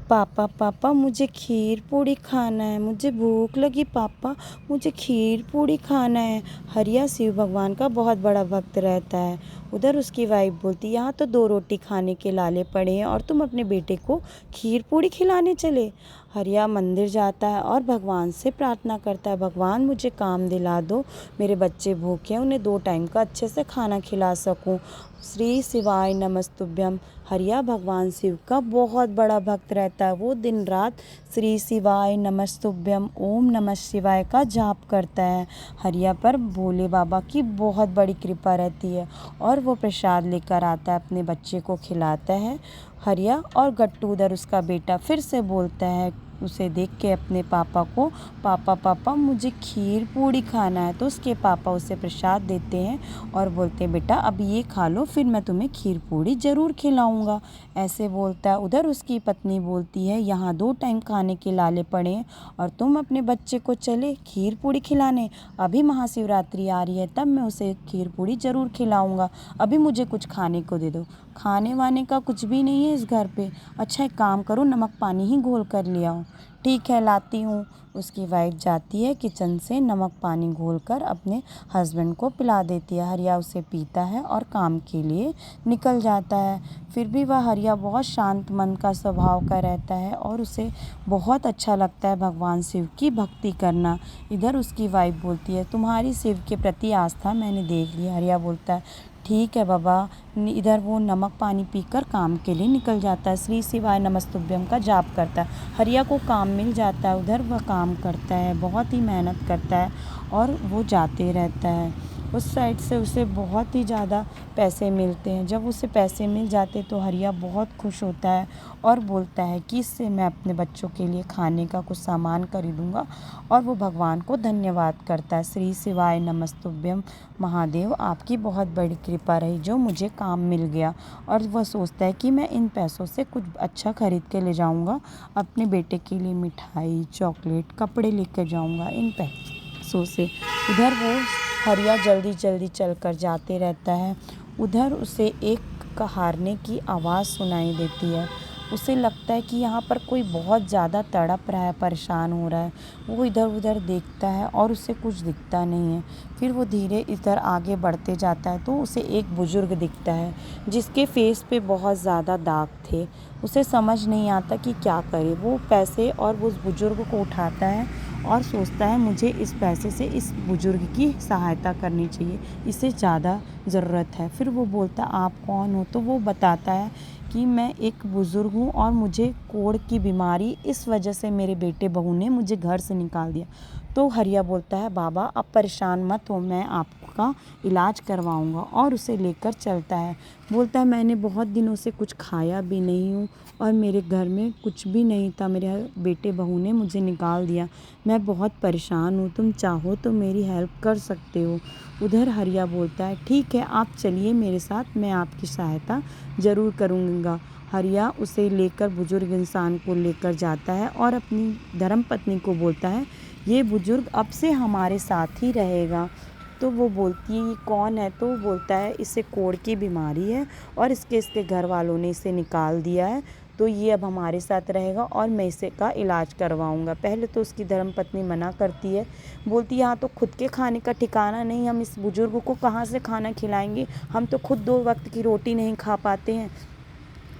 पापा पापा मुझे खीर पूड़ी खाना है, मुझे भूख लगी पापा, मुझे खीर पूड़ी खाना है। हरिया शिव भगवान का बहुत बड़ा भक्त रहता है। उधर उसकी वाइफ बोलती, यहाँ तो 2 रोटी खाने के लाले पड़े हैं और तुम अपने बेटे को खीर पूड़ी खिलाने चले। हरिया मंदिर जाता है और भगवान से प्रार्थना करता है, भगवान मुझे काम दिला दो, मेरे बच्चे भूखे हैं, उन्हें 2 टाइम का अच्छे से खाना खिला सकूं। श्री शिवाय नमस्तुभ्यम। हरिया भगवान शिव का बहुत बड़ा भक्त रहता है। वो दिन रात श्री शिवाय नमस्तुभ्यम ओम नमः शिवाय का जाप करता है। हरिया पर भोले बाबा की बहुत बड़ी कृपा रहती है और वो प्रसाद लेकर आता है, अपने बच्चे को खिलाता है। हरिया और गट्टू उधर उसका बेटा फिर से बोलता है उसे देख के अपने पापा को, पापा पापा मुझे खीर पूड़ी खाना है। तो उसके पापा उसे प्रसाद देते हैं और बोलते हैं, बेटा अब ये खा लो, फिर मैं तुम्हें खीर पूड़ी ज़रूर खिलाऊंगा। ऐसे बोलता है। उधर उसकी पत्नी बोलती है, यहाँ 2 टाइम खाने के लाले पड़े हैं और तुम अपने बच्चे को चले खीर पूड़ी खिलाने। अभी महाशिवरात्रि आ रही है, तब मैं उसे खीर पूड़ी ज़रूर खिलाऊंगा, अभी मुझे कुछ खाने को दे दो। खाने वाने का कुछ भी नहीं है इस घर पे। अच्छा एक काम करो, नमक पानी ही घोल कर ले आओ। ठीक है लाती हूँ। उसकी वाइफ जाती है किचन से, नमक पानी घोलकर अपने हस्बैंड को पिला देती है। हरिया उसे पीता है और काम के लिए निकल जाता है। फिर भी वह हरिया बहुत शांत मन का स्वभाव का रहता है और उसे बहुत अच्छा लगता है भगवान शिव की भक्ति करना। इधर उसकी वाइफ बोलती है, तुम्हारी शिव के प्रति आस्था मैंने देख ली। हरिया बोलता है, ठीक है बाबा। इधर वो नमक पानी पीकर काम के लिए निकल जाता है। श्री शिवाय नमस्तुभ्यम का जाप करता है। हरिया को काम मिल जाता है, उधर वह काम करता है, बहुत ही मेहनत करता है और वो जाते रहता है। उस साइड से उसे बहुत ही ज़्यादा पैसे मिलते हैं। जब उसे पैसे मिल जाते तो हरिया बहुत खुश होता है और बोलता है कि इससे मैं अपने बच्चों के लिए खाने का कुछ सामान खरीदूंगा और वो भगवान को धन्यवाद करता है। श्री शिवाय नमस्तुभ्यम महादेव, आपकी बहुत बड़ी कृपा रही जो मुझे काम मिल गया। और वह सोचता है कि मैं इन पैसों से कुछ अच्छा खरीद के ले जाऊंगा, अपने बेटे के लिए मिठाई चॉकलेट कपड़े लेकर जाऊंगा इन पैसों से। उधर वो हरिया जल्दी जल्दी चलकर जाते रहता है। उधर उसे एक हारने की आवाज़ सुनाई देती है। उसे लगता है कि यहाँ पर कोई बहुत ज़्यादा तड़प रहा है, परेशान हो रहा है। वो इधर उधर देखता है और उसे कुछ दिखता नहीं है। फिर वो धीरे इधर आगे बढ़ते जाता है तो उसे एक बुज़ुर्ग दिखता है जिसके फेस पे बहुत ज़्यादा दाग थे। उसे समझ नहीं आता कि क्या करे। वो पैसे और उस बुज़ुर्ग को उठाता है और सोचता है मुझे इस पैसे से इस बुज़ुर्ग की सहायता करनी चाहिए, इसे ज़्यादा ज़रूरत है। फिर वो बोलता, आप कौन हो? तो वो बताता है कि मैं एक बुज़ुर्ग हूँ और मुझे कोढ़ की बीमारी, इस वजह से मेरे बेटे बहू ने मुझे घर से निकाल दिया। तो हरिया बोलता है, बाबा आप परेशान मत हो, मैं आपका इलाज करवाऊँगा। और उसे लेकर चलता है। बोलता है, मैंने बहुत दिनों से कुछ खाया भी नहीं हूँ और मेरे घर में कुछ भी नहीं था, मेरे बेटे बहू ने मुझे निकाल दिया, मैं बहुत परेशान हूँ, तुम चाहो तो मेरी हेल्प कर सकते हो। उधर हरिया बोलता है, ठीक है आप चलिए मेरे साथ, मैं आपकी सहायता ज़रूर करूँगा। हरिया उसे लेकर बुजुर्ग इंसान को लेकर जाता है और अपनी धर्मपत्नी को बोलता है, ये बुजुर्ग अब से हमारे साथ ही रहेगा। तो वो बोलती है, ये कौन है? तो वो बोलता है, इसे कोढ़ की बीमारी है और इसके घर वालों ने इसे निकाल दिया है, तो ये अब हमारे साथ रहेगा और मैं इसे का इलाज करवाऊंगा। पहले तो उसकी धर्मपत्नी मना करती है, बोलती है, यहाँ तो खुद के खाने का ठिकाना नहीं, हम इस बुजुर्ग को कहाँ से खाना खिलाएंगे, हम तो खुद 2 वक्त की रोटी नहीं खा पाते हैं।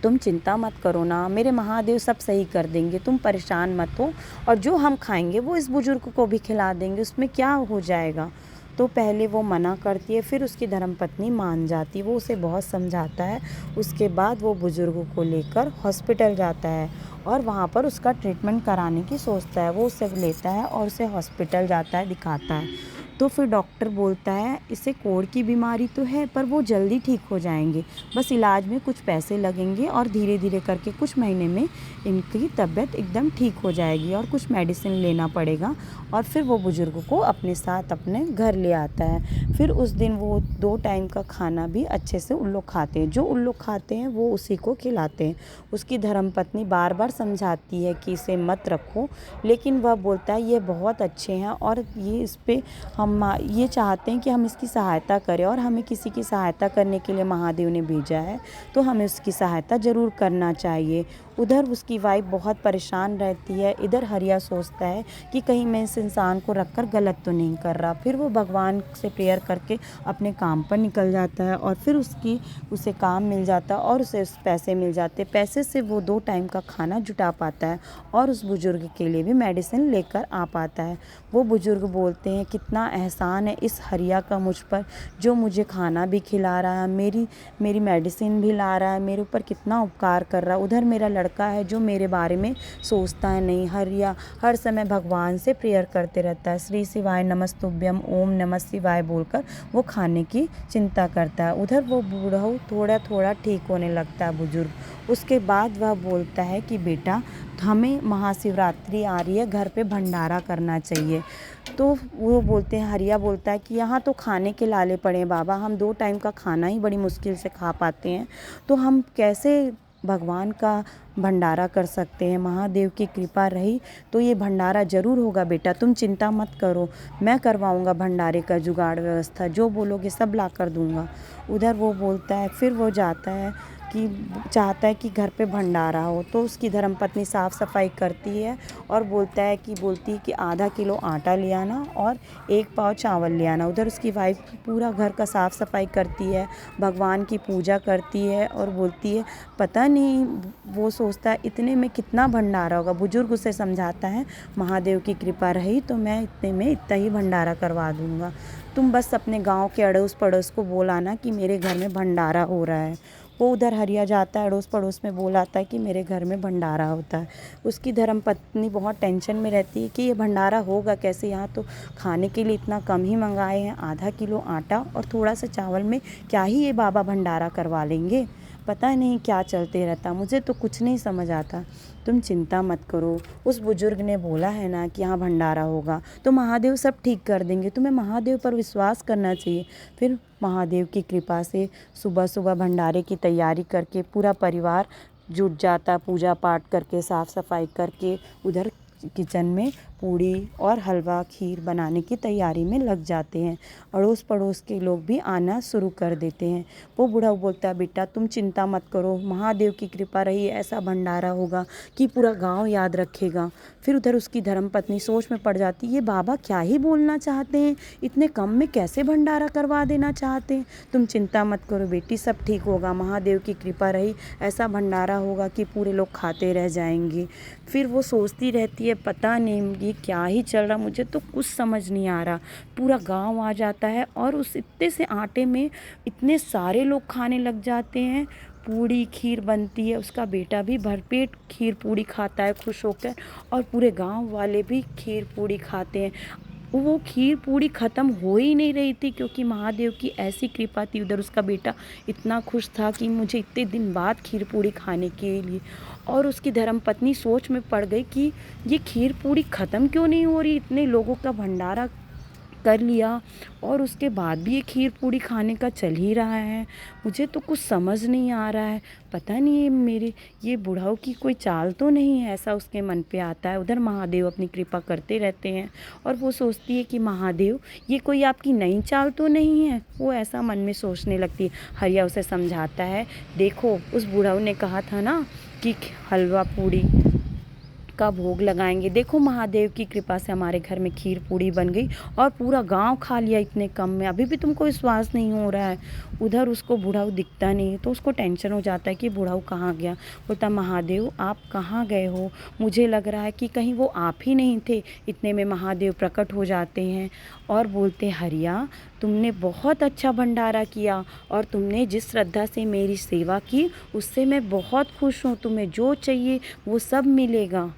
तुम चिंता मत करो ना, मेरे महादेव सब सही कर देंगे, तुम परेशान मत हो, और जो हम खाएंगे वो इस बुजुर्ग को भी खिला देंगे, उसमें क्या हो जाएगा। तो पहले वो मना करती है, फिर उसकी धर्मपत्नी मान जाती है। वो उसे बहुत समझाता है। उसके बाद वो बुजुर्ग को लेकर हॉस्पिटल जाता है और वहाँ पर उसका ट्रीटमेंट कराने की सोचता है। वो उसे लेता है और उसे हॉस्पिटल जाता है, दिखाता है। तो फिर डॉक्टर बोलता है, इसे कोढ़ की बीमारी तो है पर वो जल्दी ठीक हो जाएंगे, बस इलाज में कुछ पैसे लगेंगे और धीरे धीरे करके कुछ महीने में इनकी तबीयत एकदम ठीक हो जाएगी और कुछ मेडिसिन लेना पड़ेगा। और फिर वो बुजुर्ग को अपने साथ अपने घर ले आता है। फिर उस दिन वो 2 टाइम का खाना भी अच्छे से उन लोग खाते हैं, जो उन लोग खाते हैं वो उसी को खिलाते हैं। उसकी धर्मपत्नी बार बार समझाती है कि इसे मत रखो, लेकिन वह बोलता है ये बहुत अच्छे हैं और ये इस पे हम ये चाहते हैं कि हम इसकी सहायता करें और हमें किसी की सहायता करने के लिए महादेव ने भेजा है, तो हमें उसकी सहायता ज़रूर करना चाहिए। उधर उसकी वाइफ बहुत परेशान रहती है। इधर हरिया सोचता है कि कहीं मैं इस इंसान को रखकर गलत तो नहीं कर रहा। फिर वो भगवान से प्रेयर करके अपने काम पर निकल जाता है और फिर उसे काम मिल जाता है और उसे पैसे मिल जाते। पैसे से वो 2 टाइम का खाना जुटा पाता है और उस बुजुर्ग के लिए भी मेडिसिन लेकर आ पाता है। वो बुजुर्ग बोलते हैं कितना एहसान है इस हरिया का मुझ पर, जो मुझे खाना भी खिला रहा है, मेरी मेडिसिन भी ला रहा है, मेरे ऊपर कितना उपकार कर रहा है। उधर मेरा लड़का है जो मेरे बारे में सोचता है नहीं। हरिया हर समय भगवान से प्रेयर करते रहता है, श्री शिवाय नमस्तुभ्यम ओम नमः शिवाय बोलकर वो खाने की चिंता करता है। उधर वो बूढ़ा थोड़ा थोड़ा ठीक होने लगता है बुजुर्ग। उसके बाद वह बोलता है कि बेटा हमें महाशिवरात्रि आ रही है, घर पे भंडारा करना चाहिए। तो वो बोलते हैं, हरिया बोलता है कि यहाँ तो खाने के लाले पड़े हैं बाबा, हम 2 टाइम का खाना ही बड़ी मुश्किल से खा पाते हैं, तो हम कैसे भगवान का भंडारा कर सकते हैं। महादेव की कृपा रही तो ये भंडारा ज़रूर होगा बेटा, तुम चिंता मत करो, मैं करवाऊँगा भंडारे का जुगाड़ व्यवस्था, जो बोलोगे सब ला कर दूँगा। उधर वो बोलता है, फिर वो जाता है कि चाहता है कि घर पे भंडारा हो। तो उसकी धर्मपत्नी साफ़ सफाई करती है और बोलती है कि आधा किलो आटा ले आना और 1 पाव चावल ले आना। उधर उसकी वाइफ पूरा घर का साफ़ सफाई करती है, भगवान की पूजा करती है और बोलती है पता नहीं, वो सोचता है इतने में कितना भंडारा होगा। बुजुर्ग उसे समझाता है महादेव की कृपा रही तो मैं इतने में इतना ही भंडारा करवा दूँगा, तुम बस अपने गाँव के अड़ोस पड़ोस को बोलाना कि मेरे घर में भंडारा हो रहा है। वो उधर हरिया जाता है, अड़ोस पड़ोस में बोलाता है कि मेरे घर में भंडारा होता है। उसकी धर्मपत्नी बहुत टेंशन में रहती है कि ये भंडारा होगा कैसे, यहाँ तो खाने के लिए इतना कम ही मंगाए हैं, आधा किलो आटा और थोड़ा सा चावल में क्या ही ये बाबा भंडारा करवा लेंगे। पता नहीं क्या चलते रहता, मुझे तो कुछ नहीं समझ आता। तुम चिंता मत करो, उस बुजुर्ग ने बोला है ना कि यहाँ भंडारा होगा तो महादेव सब ठीक कर देंगे, तुम्हें महादेव पर विश्वास करना चाहिए। फिर महादेव की कृपा से सुबह सुबह भंडारे की तैयारी करके पूरा परिवार जुट जाता, पूजा पाठ करके साफ़ सफाई करके उधर किचन में पूड़ी और हलवा खीर बनाने की तैयारी में लग जाते हैं। अड़ोस पड़ोस के लोग भी आना शुरू कर देते हैं। वो बूढ़ा बोलता है बेटा तुम चिंता मत करो, महादेव की कृपा रही ऐसा भंडारा होगा कि पूरा गांव याद रखेगा। फिर उधर उसकी धर्मपत्नी सोच में पड़ जाती, ये बाबा क्या ही बोलना चाहते हैं, इतने कम में कैसे भंडारा करवा देना चाहते हैं। तुम चिंता मत करो बेटी, सब ठीक होगा, महादेव की कृपा रही ऐसा भंडारा होगा कि पूरे लोग खाते रह जाएंगे। फिर वो सोचती रहती है पता नहीं ये क्या ही चल रहा, मुझे तो कुछ समझ नहीं आ रहा। पूरा गांव आ जाता है और उस इतने से आटे में इतने सारे लोग खाने लग जाते हैं। पूड़ी खीर बनती है, उसका बेटा भी भरपेट खीर पूड़ी खाता है खुश होकर और पूरे गांव वाले भी खीर पूड़ी खाते हैं। वो खीर पूड़ी ख़त्म हो ही नहीं रही थी क्योंकि महादेव की ऐसी कृपा थी। उधर उसका बेटा इतना खुश था कि मुझे इतने दिन बाद खीर पूड़ी खाने के लिए, और उसकी धर्मपत्नी सोच में पड़ गई कि ये खीर पूड़ी ख़त्म क्यों नहीं हो रही, इतने लोगों का भंडारा कर लिया और उसके बाद भी ये खीर पूड़ी खाने का चल ही रहा है, मुझे तो कुछ समझ नहीं आ रहा है। पता नहीं ये बुढ़ाऊ की कोई चाल तो नहीं है, ऐसा उसके मन पे आता है। उधर महादेव अपनी कृपा करते रहते हैं और वो सोचती है कि महादेव ये कोई आपकी नई चाल तो नहीं है, वो ऐसा मन में सोचने लगती है। हरिया उसे समझाता है, देखो उस बुढ़ाऊ ने कहा था ना कि हलवा पूड़ी का भोग लगाएंगे, देखो महादेव की कृपा से हमारे घर में खीर पूड़ी बन गई और पूरा गांव खा लिया इतने कम में, अभी भी तुमको विश्वास नहीं हो रहा है। उधर उसको बुढ़ाऊ दिखता नहीं तो उसको टेंशन हो जाता है कि बुढ़ाऊ कहाँ गया। बोलता महादेव आप कहाँ गए हो, मुझे लग रहा है कि कहीं वो आप ही नहीं थे। इतने में महादेव प्रकट हो जाते हैं और बोलते हरिया तुमने बहुत अच्छा भंडारा किया और तुमने जिस श्रद्धा से मेरी सेवा की उससे मैं बहुत खुश हूँ, तुम्हें जो चाहिए वो सब मिलेगा।